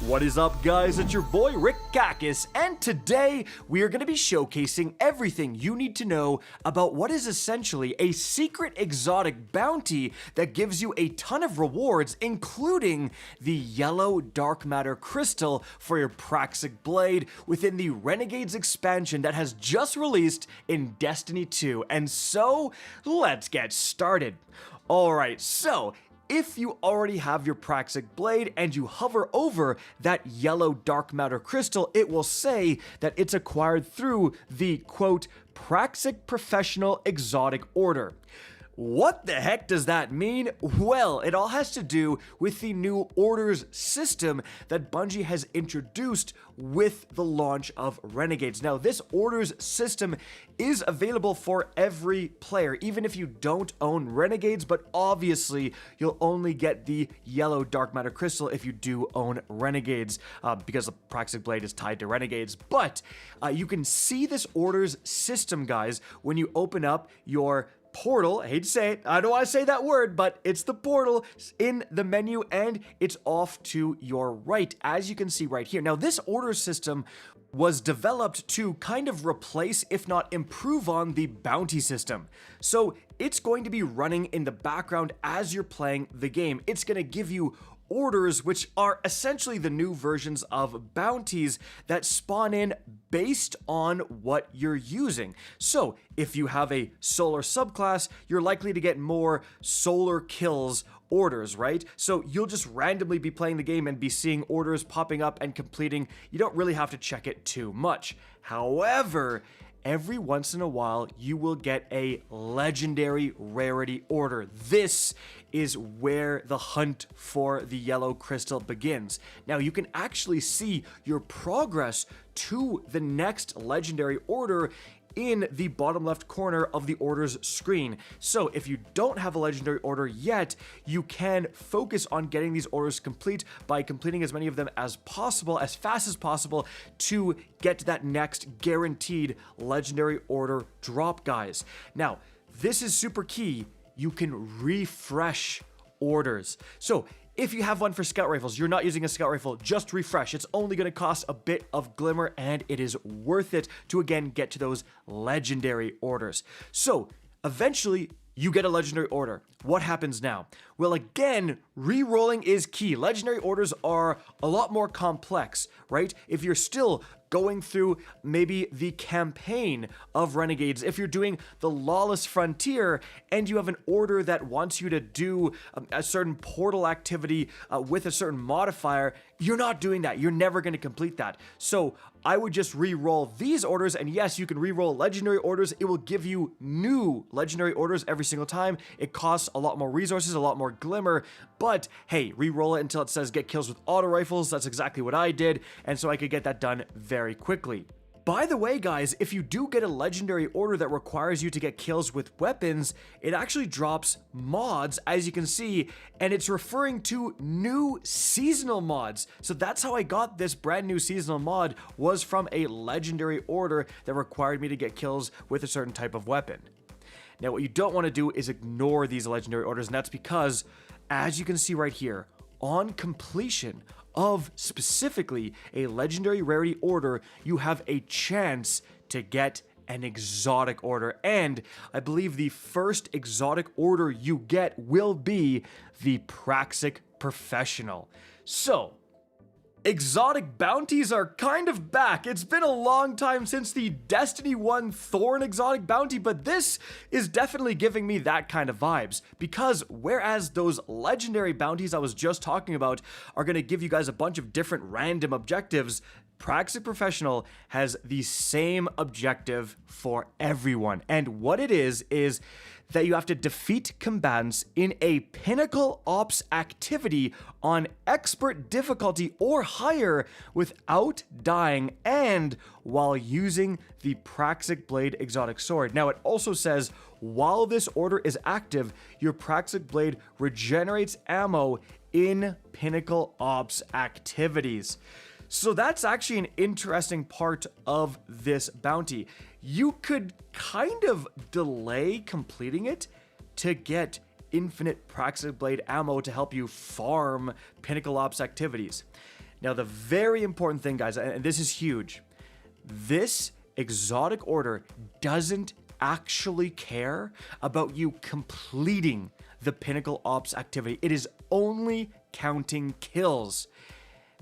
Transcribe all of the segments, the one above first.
What is up, guys? It's your boy Rick Kakis, and today we are going to be showcasing everything you need to know about what is essentially a secret exotic bounty that gives you a ton of rewards, including the yellow dark matter crystal for your Praxic Blade within the Renegades expansion that has just released in Destiny 2. And so, let's get started. Alright, so if you already have your Praxic Blade and you hover over that yellow dark matter crystal, it will say that it's acquired through the, quote, Praxic Professional Exotic Order. What the heck does that mean? Well, it all has to do with the new orders system that Bungie has introduced with the launch of Renegades. Now, this orders system is available for every player, even if you don't own Renegades, but obviously you'll only get the yellow dark matter crystal if you do own Renegades, because the Praxic Blade is tied to Renegades. But you can see this orders system, guys, when you open up your portal. I hate to say it, I don't want to say that word, but it's the portal in the menu and it's off to your right, as you can see right here. Now, this order system was developed to kind of replace, if not improve on, the bounty system. So it's going to be running in the background as you're playing the game. It's going to give you orders, which are essentially the new versions of bounties that spawn in based on what you're using. So if you have a solar subclass, you're likely to get more solar kills orders, right? So you'll just randomly be playing the game and be seeing orders popping up and completing. You don't really have to check it too much. However, every once in a while, you will get a legendary rarity order. This is where the hunt for the yellow crystal begins. Now, you can actually see your progress to the next legendary order in the bottom left corner of the orders screen. So if you don't have a legendary order yet, you can focus on getting these orders complete by completing as many of them as possible, as fast as possible, to get to that next guaranteed legendary order drop, guys. Now, this is super key. You can refresh orders. So if you have one for scout rifles, you're not using a scout rifle, just refresh. It's only going to cost a bit of glimmer, and it is worth it to, again, get to those legendary orders. So eventually, you get a legendary order. What happens now? Well, again, rerolling is key. Legendary orders are a lot more complex, right? If you're still going through maybe the campaign of Renegades, if you're doing the Lawless Frontier and you have an order that wants you to do a certain portal activity with a certain modifier, you're not doing that. You're never going to complete that. So I would just re-roll these orders, and yes, you can re-roll legendary orders. It will give you new legendary orders every single time. It costs a lot more resources, a lot more glimmer, but hey, re-roll it until it says get kills with auto rifles. That's exactly what I did, and so I could get that done very quickly. By the way, guys, if you do get a legendary order that requires you to get kills with weapons, it actually drops mods, as you can see, and it's referring to new seasonal mods. So that's how I got this brand new seasonal mod, was from a legendary order that required me to get kills with a certain type of weapon. Now, what you don't want to do is ignore these legendary orders, and that's because, as you can see right here, on completion of specifically a legendary rarity order, you have a chance to get an exotic order. And I believe the first exotic order you get will be the Praxic Professional. So, exotic bounties are kind of back. It's been a long time since the Destiny 1 Thorn exotic bounty, but this is definitely giving me that kind of vibes, because whereas those legendary bounties I was just talking about are going to give you guys a bunch of different random objectives, Praxic Professional has the same objective for everyone. And what it is that you have to defeat combatants in a pinnacle ops activity on expert difficulty or higher without dying, and while using the Praxic Blade Exotic Sword. Now, it also says, while this order is active, your Praxic Blade regenerates ammo in pinnacle ops activities. So that's actually an interesting part of this bounty. You could kind of delay completing it to get infinite Praxic Blade ammo to help you farm Pinnacle Ops activities. Now, the very important thing, guys, and this is huge, this exotic order doesn't actually care about you completing the Pinnacle Ops activity. It is only counting kills.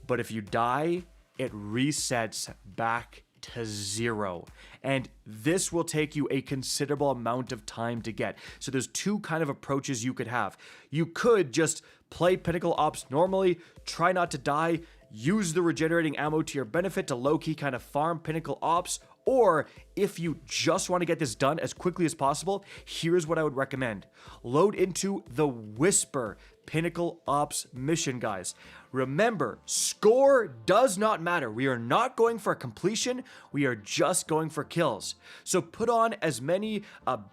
But if you die, it resets back to 0. And this will take you a considerable amount of time to get. So there's two kind of approaches you could have. You could just play Pinnacle Ops normally, try not to die, use the regenerating ammo to your benefit to low-key kind of farm Pinnacle Ops, or if you just want to get this done as quickly as possible, here's what I would recommend. Load into the Whisper Pinnacle Ops mission, guys. Remember, score does not matter. We are not going for completion. We are just going for kills. So put on as many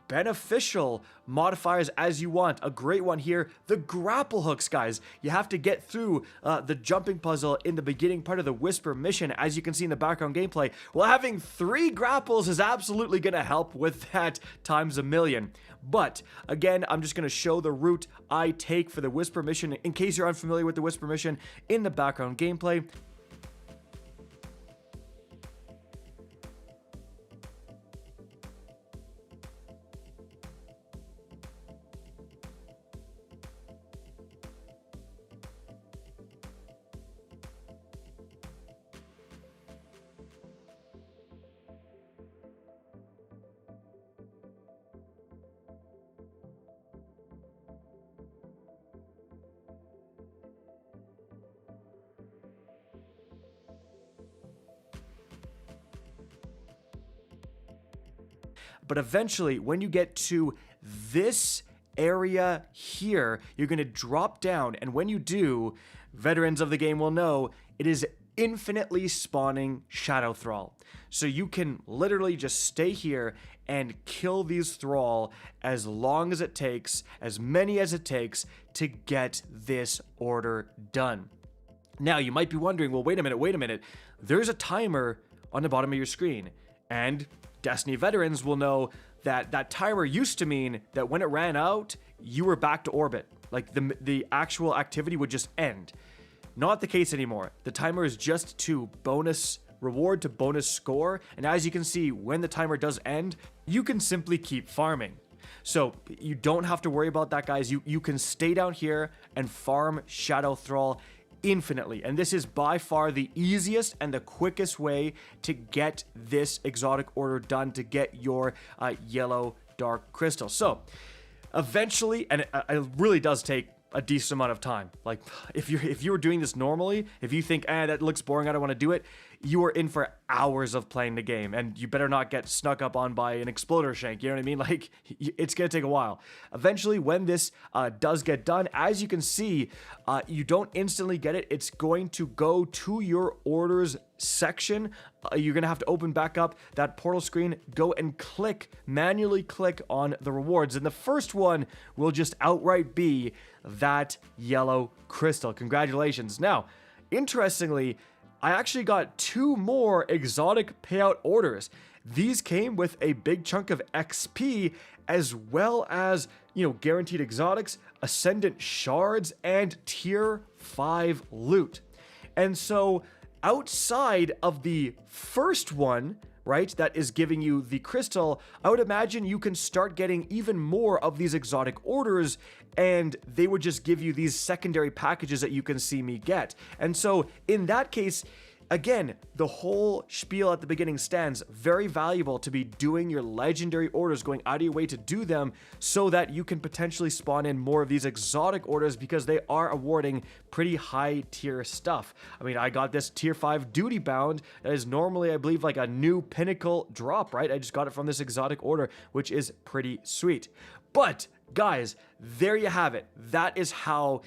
beneficial modifiers as you want. A great one here, the grapple hooks, guys. You have to get through the jumping puzzle in the beginning part of the Whisper mission, as you can see in the background gameplay. Well, having 3 grapples is absolutely going to help with that times a million. But again, I'm just going to show the route I take for the Whisper mission in case you're unfamiliar with the Whisper mission in the background gameplay. But eventually, when you get to this area here, you're going to drop down, and when you do, veterans of the game will know, it is infinitely spawning Shadow Thrall. So you can literally just stay here and kill these Thrall as long as it takes, as many as it takes, to get this order done. Now, you might be wondering, well, wait a minute. There's a timer on the bottom of your screen, and Destiny veterans will know that that timer used to mean that when it ran out, you were back to orbit. Like the actual activity would just end. Not the case anymore. The timer is just to bonus reward to bonus score. And as you can see, when the timer does end, you can simply keep farming. So you don't have to worry about that, guys. You can stay down here and farm Shadow Thrall infinitely, and this is by far the easiest and the quickest way to get this exotic order done, to get your yellow dark crystal. So eventually, and it really does take a decent amount of time. Like if you were doing this normally, if you think, that looks boring, I don't want to do it, you are in for hours of playing the game, and you better not get snuck up on by an exploder shank, you know what I mean? Like, it's gonna take a while. Eventually, when this does get done, as you can see, you don't instantly get it. It's going to go to your orders section. You're gonna have to open back up that portal screen, go and manually click on the rewards, and the first one will just outright be that yellow crystal. Congratulations. Now, interestingly, I actually got 2 more exotic payout orders. These came with a big chunk of XP, as well as, guaranteed exotics, ascendant shards, and tier 5 loot. And so outside of the first one, right, that is giving you the crystal, I would imagine you can start getting even more of these exotic orders, and they would just give you these secondary packages that you can see me get. And so in that case, again, the whole spiel at the beginning stands. Very valuable to be doing your legendary orders, going out of your way to do them so that you can potentially spawn in more of these exotic orders, because they are awarding pretty high tier stuff. I mean, I got this tier 5 duty bound that is normally, I believe, like a new pinnacle drop, right? I just got it from this exotic order, which is pretty sweet. But guys, there you have it. That is how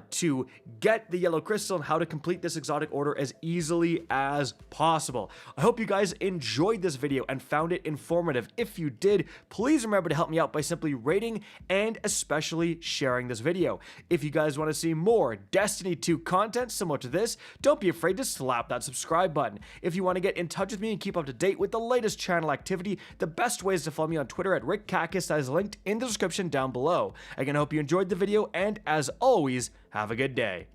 to get the yellow crystal and how to complete this exotic order as easily as possible. I hope you guys enjoyed this video and found it informative. If you did, please remember to help me out by simply rating and especially sharing this video. If you guys want to see more Destiny 2 content similar to this, don't be afraid to slap that subscribe button. If you want to get in touch with me and keep up to date with the latest channel activity, the best way is to follow me on Twitter at RickCacus, that is linked in the description down below. Again, I hope you enjoyed the video, and as always, have a good day.